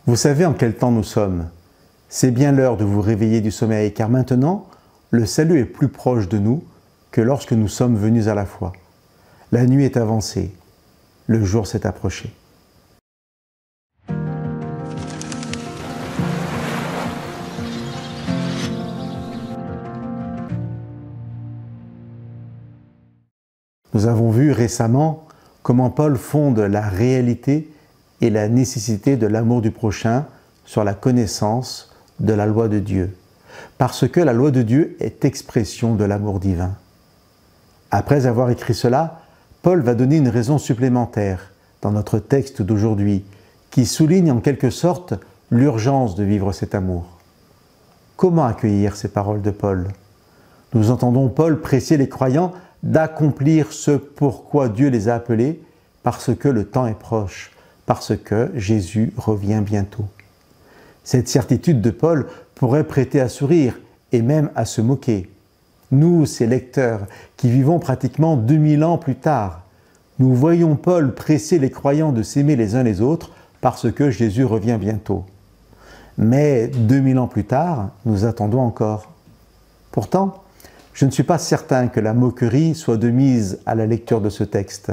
Vous savez en quel temps nous sommes. C'est bien l'heure de vous réveiller du sommeil, car maintenant, le salut est plus proche de nous que lorsque nous sommes venus à la foi. La nuit est avancée, le jour s'est approché. Nous avons vu récemment comment Paul fonde la réalité et la nécessité de l'amour du prochain sur la connaissance de la loi de Dieu, parce que la loi de Dieu est expression de l'amour divin. Après avoir écrit cela, Paul va donner une raison supplémentaire dans notre texte d'aujourd'hui, qui souligne en quelque sorte l'urgence de vivre cet amour. Comment accueillir ces paroles de Paul? Nous entendons Paul presser les croyants d'accomplir ce pourquoi Dieu les a appelés, parce que le temps est proche, parce que Jésus revient bientôt. Cette certitude de Paul pourrait prêter à sourire et même à se moquer. Nous, ces lecteurs, qui vivons pratiquement 2000 ans plus tard, nous voyons Paul presser les croyants de s'aimer les uns les autres parce que Jésus revient bientôt. Mais 2000 ans plus tard, nous attendons encore. Pourtant, je ne suis pas certain que la moquerie soit de mise à la lecture de ce texte.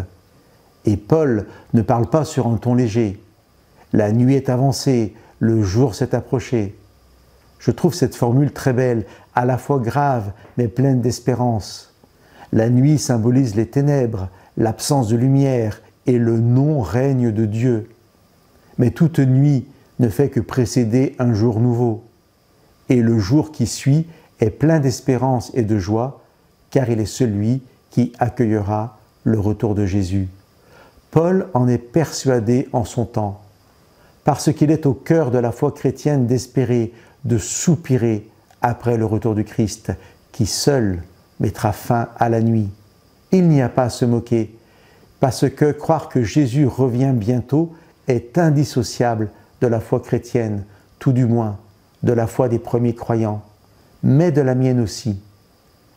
Et Paul ne parle pas sur un ton léger. La nuit est avancée, le jour s'est approché. Je trouve cette formule très belle, à la fois grave mais pleine d'espérance. La nuit symbolise les ténèbres, l'absence de lumière et le non-règne de Dieu. Mais toute nuit ne fait que précéder un jour nouveau. Et le jour qui suit est plein d'espérance et de joie, car il est celui qui accueillera le retour de Jésus. Paul en est persuadé en son temps, parce qu'il est au cœur de la foi chrétienne d'espérer, de soupirer après le retour du Christ, qui seul mettra fin à la nuit. Il n'y a pas à se moquer, parce que croire que Jésus revient bientôt est indissociable de la foi chrétienne, tout du moins de la foi des premiers croyants, mais de la mienne aussi.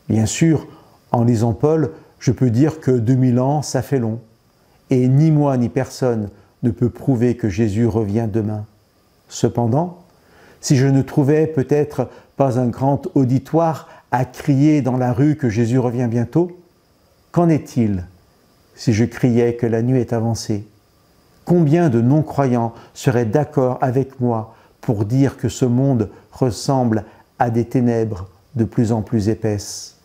Bien sûr, en lisant Paul, je peux dire que 2000 ans, ça fait long, et ni moi ni personne ne peut prouver que Jésus revient demain. Cependant, si je ne trouvais peut-être pas un grand auditoire à crier dans la rue que Jésus revient bientôt, qu'en est-il si je criais que la nuit est avancée? Combien de non-croyants seraient d'accord avec moi pour dire que ce monde ressemble à des ténèbres de plus en plus épaisses?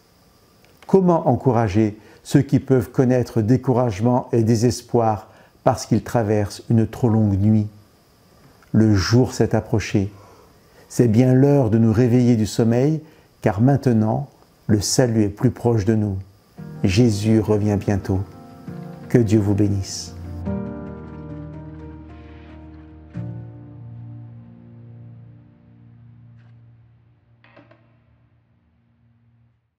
Comment encourager ceux qui peuvent connaître découragement et désespoir parce qu'ils traversent une trop longue nuit? Le jour s'est approché. C'est bien l'heure de nous réveiller du sommeil, car maintenant, le salut est plus proche de nous. Jésus revient bientôt. Que Dieu vous bénisse.